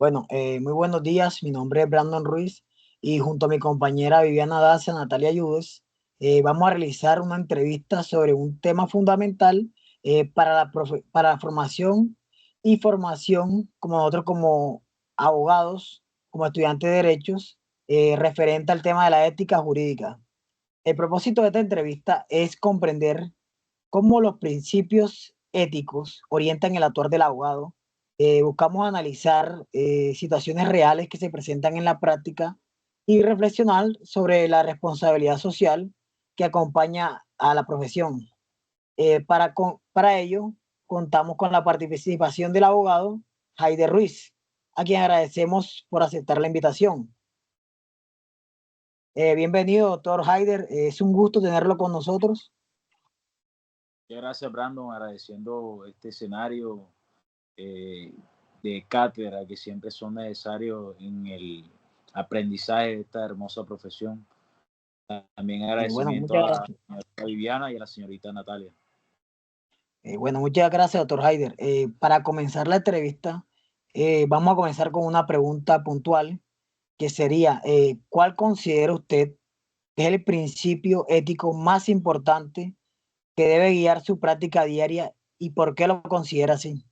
Bueno, muy buenos días. Mi nombre es Brandon Ruiz y junto a mi compañera Viviana Daza, Natalia Ayudes, vamos a realizar una entrevista sobre un tema fundamental para la formación y formación, como nosotros como abogados, como estudiantes de derechos, referente al tema de la ética jurídica. El propósito de esta entrevista es comprender cómo los principios éticos orientan el actuar del abogado. Buscamos analizar situaciones reales que se presentan en la práctica y reflexionar sobre la responsabilidad social que acompaña a la profesión. Para ello, contamos con la participación del abogado Haider Ruiz, a quien agradecemos por aceptar la invitación. Bienvenido, doctor Haider. Es un gusto tenerlo con nosotros. Muchas gracias, Brandon, agradeciendo este escenario eh, de cátedra que siempre son necesarios en el aprendizaje de esta hermosa profesión. También Bueno, agradecimiento muchas a la gracias. señorita Viviana y a la señorita Natalia. Bueno, muchas gracias, doctor Haider. Para comenzar la entrevista, vamos a comenzar con una pregunta puntual, que sería, ¿cuál considera usted que es el principio ético más importante que debe guiar su práctica diaria y por qué lo considera así?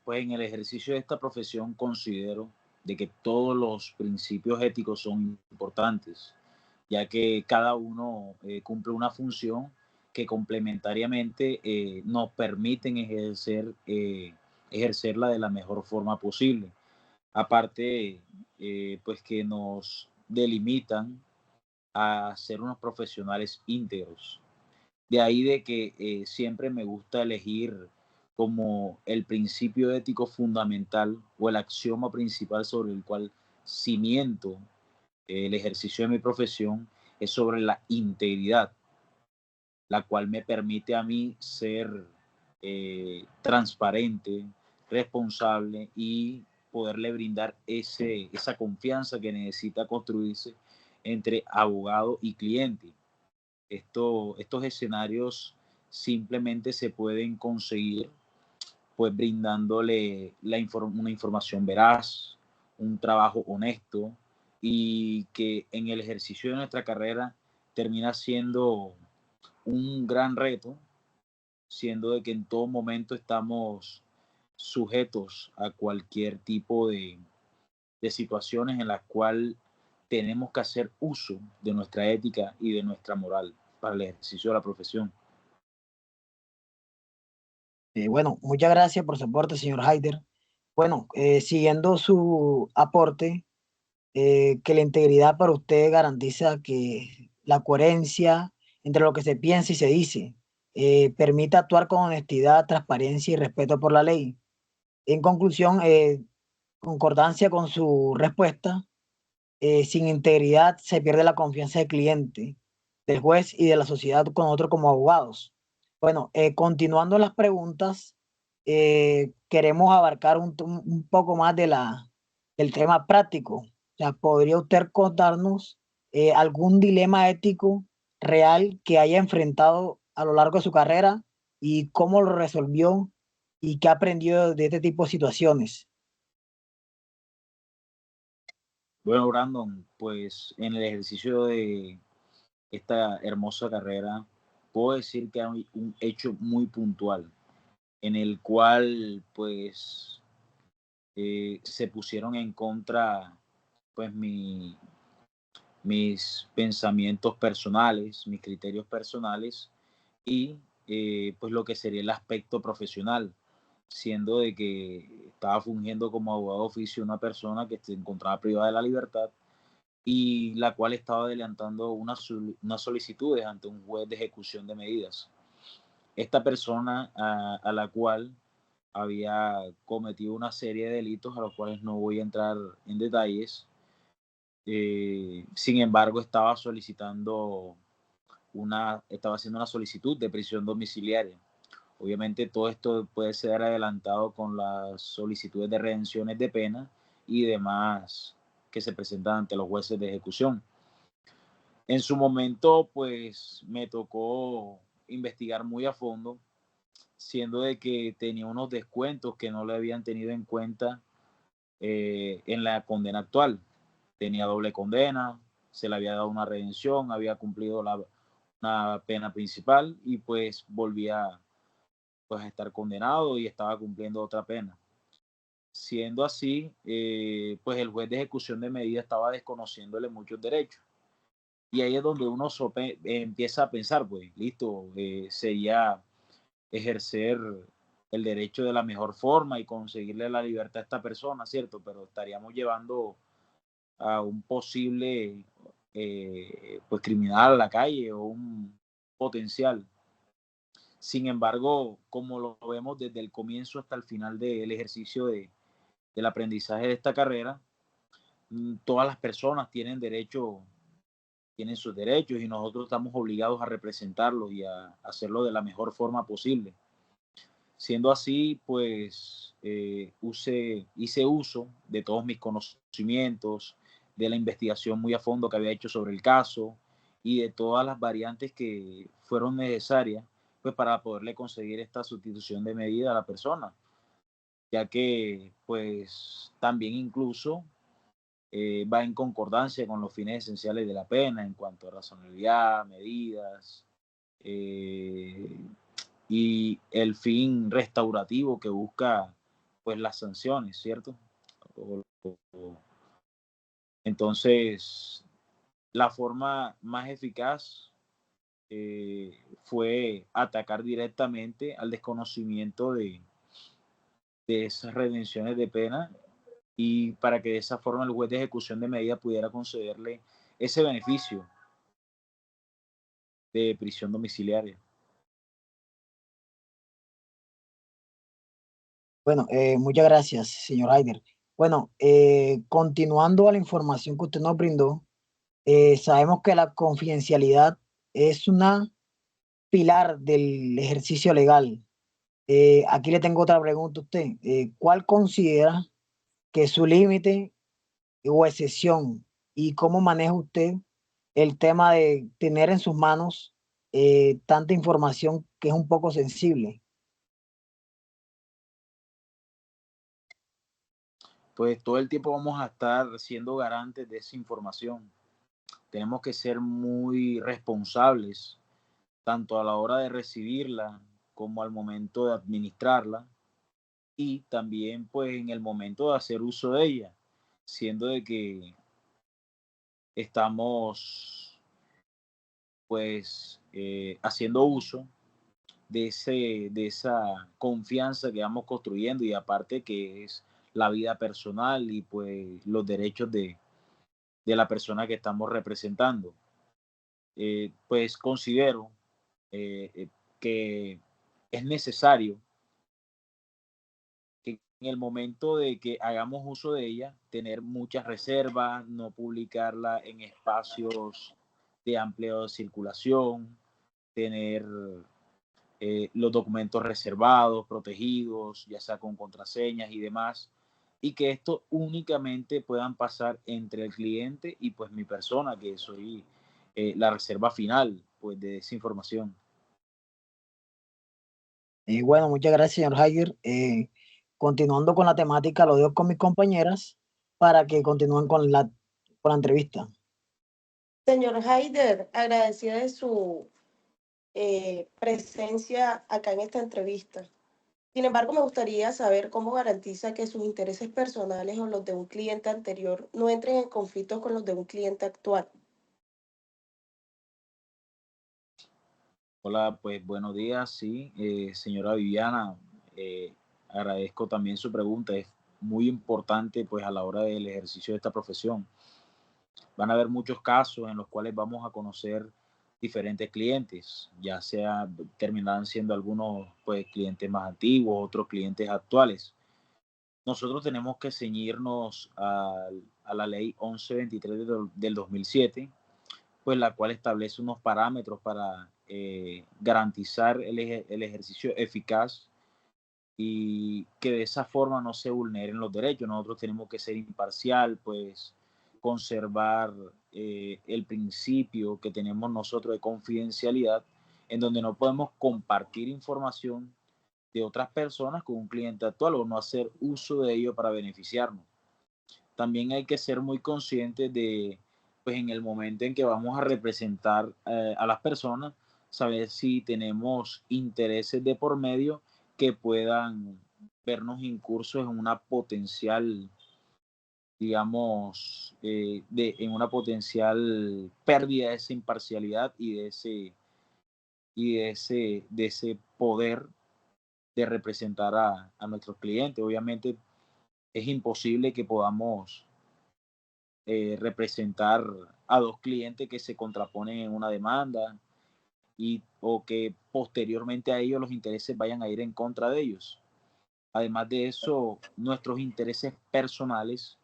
Pues en el ejercicio de esta profesión considero de que todos los principios éticos son importantes, ya que cada uno cumple una función que complementariamente nos permiten ejercerla de la mejor forma posible. Aparte, pues que nos delimitan a ser unos profesionales íntegros. De ahí de que siempre me gusta elegir como el principio ético fundamental o el axioma principal sobre el cual cimiento el ejercicio de mi profesión es sobre la integridad, la cual me permite a mí ser transparente, responsable y poderle brindar esa confianza que necesita construirse entre abogado y cliente. Estos escenarios simplemente se pueden conseguir pues brindándole una información veraz, un trabajo honesto y que en el ejercicio de nuestra carrera termina siendo un gran reto, siendo de que en todo momento estamos sujetos a cualquier tipo de situaciones en las cuales tenemos que hacer uso de nuestra ética y de nuestra moral para el ejercicio de la profesión. Bueno, muchas gracias por su aporte, señor Haider. Bueno, siguiendo su aporte, que la integridad para usted garantiza que la coherencia entre lo que se piensa y se dice permite actuar con honestidad, transparencia y respeto por la ley. En conclusión, concordancia con su respuesta, sin integridad se pierde la confianza del cliente, del juez y de la sociedad con nosotros como abogados. Bueno, continuando las preguntas, queremos abarcar un poco más del tema práctico. O sea, ¿podría usted contarnos algún dilema ético real que haya enfrentado a lo largo de su carrera y cómo lo resolvió y qué aprendió de este tipo de situaciones? Bueno, Brandon, pues en el ejercicio de esta hermosa carrera, puedo decir que hay un hecho muy puntual en el cual pues se pusieron en contra pues mis pensamientos personales, mis criterios personales y pues lo que sería el aspecto profesional, siendo de que estaba fungiendo como abogado de oficio una persona que se encontraba privada de la libertad y la cual estaba adelantando unas solicitudes ante un juez de ejecución de medidas. Esta persona a la cual había cometido una serie de delitos a los cuales no voy a entrar en detalles, sin embargo estaba haciendo una solicitud de prisión domiciliaria. Obviamente todo esto puede ser adelantado con las solicitudes de redenciones de pena y demás que se presentan ante los jueces de ejecución. En su momento, pues me tocó investigar muy a fondo siendo de que tenía unos descuentos que no le habían tenido en cuenta en la condena actual. Tenía doble condena, se le había dado una redención, había cumplido una pena principal y pues volvía pues a estar condenado y estaba cumpliendo otra pena. Siendo así, pues el juez de ejecución de medida estaba desconociéndole muchos derechos. Y ahí es donde uno empieza a pensar, pues, listo, sería ejercer el derecho de la mejor forma y conseguirle la libertad a esta persona, ¿cierto? Pero estaríamos llevando a un posible pues criminal a la calle o un potencial. Sin embargo, como lo vemos desde el comienzo hasta el final del ejercicio del aprendizaje de esta carrera, todas las personas tienen derecho, tienen sus derechos y nosotros estamos obligados a representarlos y a hacerlo de la mejor forma posible. Siendo así, pues hice uso de todos mis conocimientos, de la investigación muy a fondo que había hecho sobre el caso y de todas las variantes que fueron necesarias pues, para poderle conseguir esta sustitución de medida a la persona, ya que pues también incluso va en concordancia con los fines esenciales de la pena en cuanto a razonabilidad, medidas, eh, y el fin restaurativo que busca pues las sanciones, ¿cierto? O, entonces, la forma más eficaz fue atacar directamente al desconocimiento de esas redenciones de pena y para que de esa forma el juez de ejecución de medida pudiera concederle ese beneficio de prisión domiciliaria. Bueno, muchas gracias, señor Haider. Bueno, continuando a la información que usted nos brindó, sabemos que la confidencialidad es una pilar del ejercicio legal. Aquí le tengo otra pregunta a usted. ¿Cuál considera que es su límite o excepción y cómo maneja usted el tema de tener en sus manos tanta información que es un poco sensible? Pues todo el tiempo vamos a estar siendo garantes de esa información. Tenemos que ser muy responsables, tanto a la hora de recibirla como al momento de administrarla y también pues en el momento de hacer uso de ella, siendo de que estamos pues haciendo uso de esa confianza que vamos construyendo y aparte que es la vida personal y pues los derechos de la persona que estamos representando. Pues considero que es necesario que en el momento de que hagamos uso de ella, tener muchas reservas, no publicarla en espacios de amplia circulación, tener los documentos reservados, protegidos, ya sea con contraseñas y demás, y que esto únicamente puedan pasar entre el cliente y pues mi persona, que soy la reserva final pues de esa información. Bueno, muchas gracias, señor Haider. Continuando con la temática, lo dejo con mis compañeras para que continúen con la entrevista. Señor Haider, agradecida de su presencia acá en esta entrevista. Sin embargo, me gustaría saber cómo garantiza que sus intereses personales o los de un cliente anterior no entren en conflicto con los de un cliente actual. Hola, pues buenos días, sí, señora Viviana, agradezco también su pregunta, es muy importante pues a la hora del ejercicio de esta profesión. Van a haber muchos casos en los cuales vamos a conocer diferentes clientes, ya sea terminarán siendo algunos pues clientes más antiguos, otros clientes actuales. Nosotros tenemos que ceñirnos a la ley 1123 del 2007, pues la cual establece unos parámetros para garantizar el ejercicio eficaz y que de esa forma no se vulneren los derechos. Nosotros tenemos que ser imparcial, pues conservar el principio que tenemos nosotros de confidencialidad, en donde no podemos compartir información de otras personas con un cliente actual o no hacer uso de ello para beneficiarnos. También hay que ser muy conscientes de, pues en el momento en que vamos a representar a las personas, saber si tenemos intereses de por medio que puedan vernos incursos en una potencial, digamos, en una potencial pérdida de esa imparcialidad y de ese poder de representar a nuestros clientes. Obviamente es imposible que podamos representar a dos clientes que se contraponen en una demanda o que posteriormente a ellos los intereses vayan a ir en contra de ellos. Además de eso, nuestros intereses personales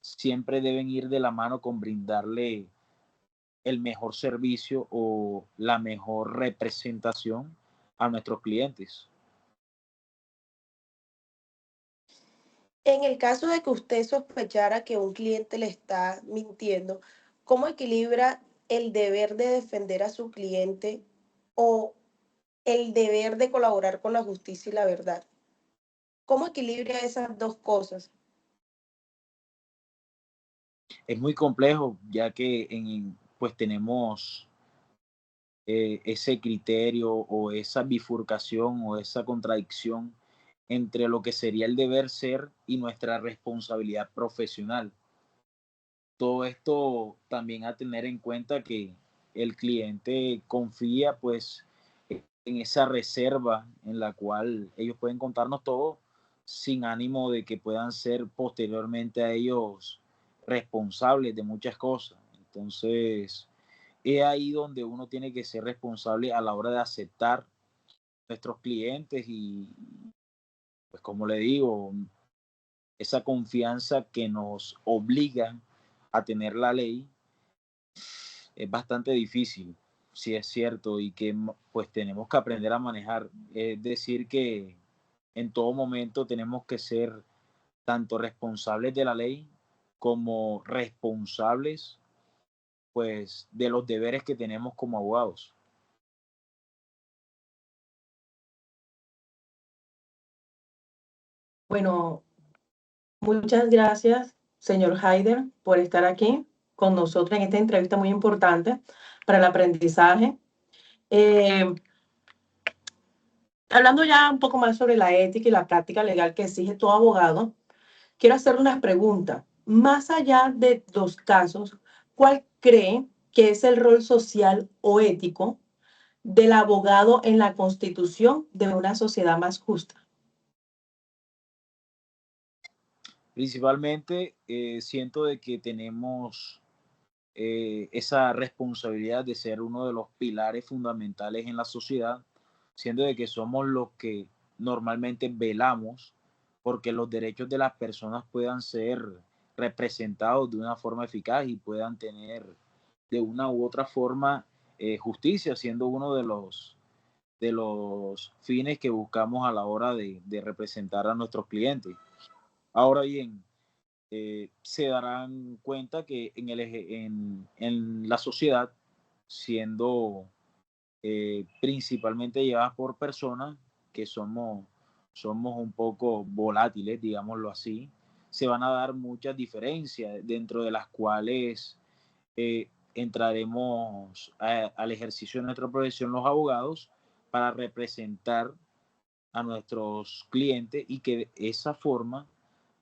siempre deben ir de la mano con brindarle el mejor servicio o la mejor representación a nuestros clientes. En el caso de que usted sospechara que un cliente le está mintiendo, ¿cómo equilibra el deber de defender a su cliente o el deber de colaborar con la justicia y la verdad? ¿Cómo equilibra esas dos cosas? Es muy complejo, ya que pues tenemos ese criterio o esa bifurcación o esa contradicción entre lo que sería el deber ser y nuestra responsabilidad profesional. Todo esto también a tener en cuenta que el cliente confía pues en esa reserva en la cual ellos pueden contarnos todo sin ánimo de que puedan ser posteriormente a ellos responsables de muchas cosas. Entonces, es ahí donde uno tiene que ser responsable a la hora de aceptar nuestros clientes y, pues como le digo, esa confianza que nos obliga a tener la ley es bastante difícil, si es cierto, y que pues tenemos que aprender a manejar. Es decir, que en todo momento tenemos que ser tanto responsables de la ley como responsables pues de los deberes que tenemos como abogados. Bueno, muchas gracias, señor Haider, por estar aquí con nosotros en esta entrevista muy importante para el aprendizaje. Eh, Hablando ya un poco más sobre la ética y la práctica legal que exige todo abogado, quiero hacerle unas preguntas. Más allá de los casos, ¿cuál cree que es el rol social o ético del abogado en la constitución de una sociedad más justa? Principalmente siento de que tenemos esa responsabilidad de ser uno de los pilares fundamentales en la sociedad, siendo de que somos los que normalmente velamos porque los derechos de las personas puedan ser representados de una forma eficaz y puedan tener de una u otra forma justicia, siendo uno de los fines que buscamos a la hora de representar a nuestros clientes. Ahora bien, se darán cuenta que en la sociedad, siendo principalmente llevadas por personas que somos un poco volátiles, digámoslo así, se van a dar muchas diferencias, dentro de las cuales entraremos al ejercicio de nuestra profesión los abogados para representar a nuestros clientes y que de esa forma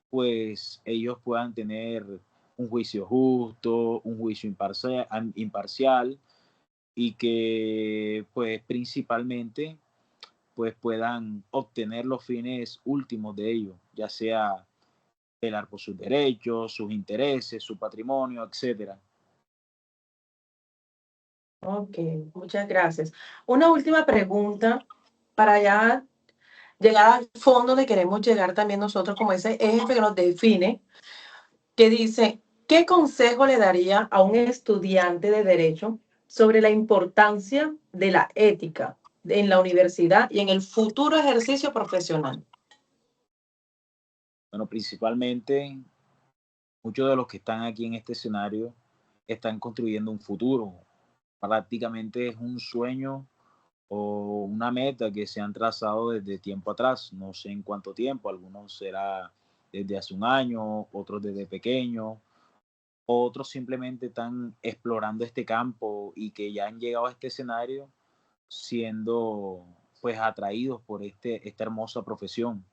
pues ellos puedan tener un juicio justo, un juicio imparcial y que pues principalmente pues puedan obtener los fines últimos de ellos, ya sea velar por sus derechos, sus intereses, su patrimonio, etcétera. Ok, muchas gracias. Una última pregunta para ya llegar al fondo donde queremos llegar también nosotros como ese eje que nos define, que dice, ¿qué consejo le daría a un estudiante de derecho sobre la importancia de la ética en la universidad y en el futuro ejercicio profesional? Bueno, principalmente muchos de los que están aquí en este escenario están construyendo un futuro. Prácticamente es un sueño o una meta que se han trazado desde tiempo atrás, no sé en cuánto tiempo, algunos será desde hace un año, otros desde pequeño, otros simplemente están explorando este campo y que ya han llegado a este escenario siendo pues atraídos por esta hermosa profesión.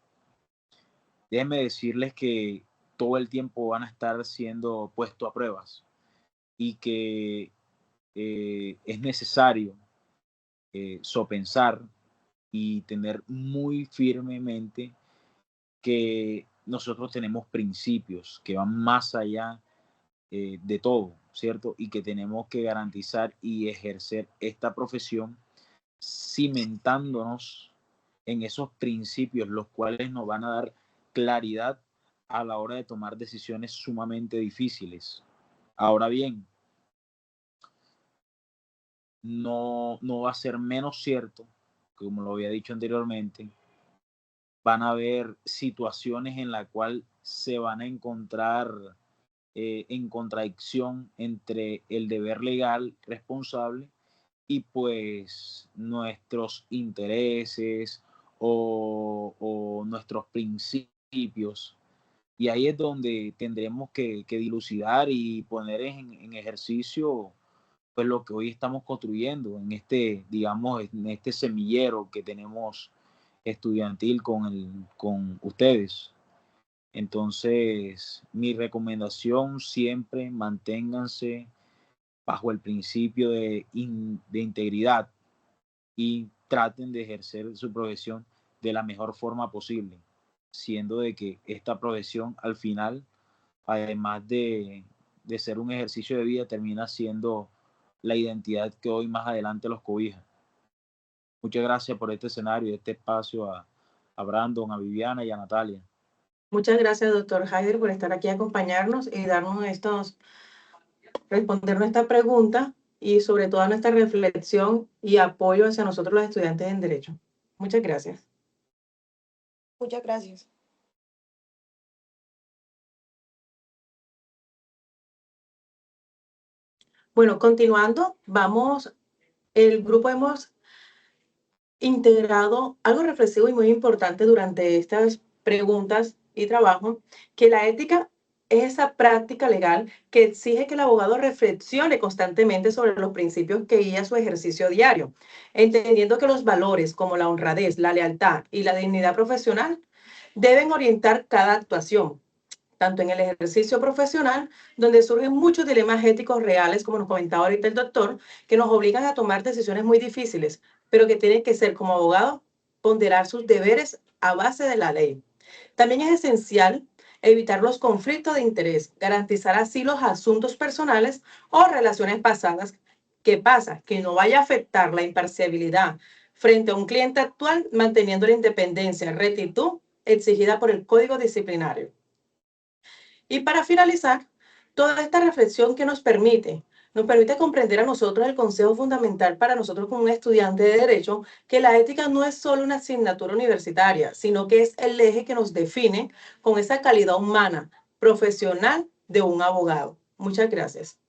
Déjenme decirles que todo el tiempo van a estar siendo puestos a pruebas y que es necesario sopensar y tener muy firmemente que nosotros tenemos principios que van más allá de todo, ¿cierto? Y que tenemos que garantizar y ejercer esta profesión cimentándonos en esos principios, los cuales nos van a dar claridad a la hora de tomar decisiones sumamente difíciles. Ahora bien, no va a ser menos cierto, como lo había dicho anteriormente, van a haber situaciones en las cuales se van a encontrar en contradicción entre el deber legal responsable y pues nuestros intereses o nuestros principios. Y ahí es donde tendremos que dilucidar y poner en ejercicio pues lo que hoy estamos construyendo en este, digamos, en este semillero que tenemos estudiantil con ustedes. Entonces, mi recomendación siempre manténganse bajo el principio de integridad y traten de ejercer su profesión de la mejor forma posible, siendo de que esta profesión al final, además de ser un ejercicio de vida, termina siendo la identidad que hoy más adelante los cobija. Muchas gracias por este escenario y este espacio a Brandon, a Viviana y a Natalia. Muchas gracias, doctor Haider, por estar aquí a acompañarnos y respondernos esta pregunta y sobre todo nuestra reflexión y apoyo hacia nosotros los estudiantes en Derecho. Muchas gracias. Muchas gracias. Bueno, continuando, el grupo hemos integrado algo reflexivo y muy importante durante estas preguntas y trabajo, que la ética es esa práctica legal que exige que el abogado reflexione constantemente sobre los principios que guían su ejercicio diario, entendiendo que los valores como la honradez, la lealtad y la dignidad profesional deben orientar cada actuación, tanto en el ejercicio profesional, donde surgen muchos dilemas éticos reales, como nos comentaba ahorita el doctor, que nos obligan a tomar decisiones muy difíciles, pero que tienen que ser, como abogado, ponderar sus deberes a base de la ley. También es esencial evitar los conflictos de interés, garantizar así los asuntos personales o relaciones pasadas. ¿Qué pasa? Que no vaya a afectar la imparcialidad frente a un cliente actual, manteniendo la independencia, rectitud exigida por el Código Disciplinario. Y para finalizar, toda esta reflexión que nos permite comprender a nosotros el consejo fundamental para nosotros como un estudiante de Derecho, que la ética no es solo una asignatura universitaria, sino que es el eje que nos define con esa calidad humana, profesional de un abogado. Muchas gracias.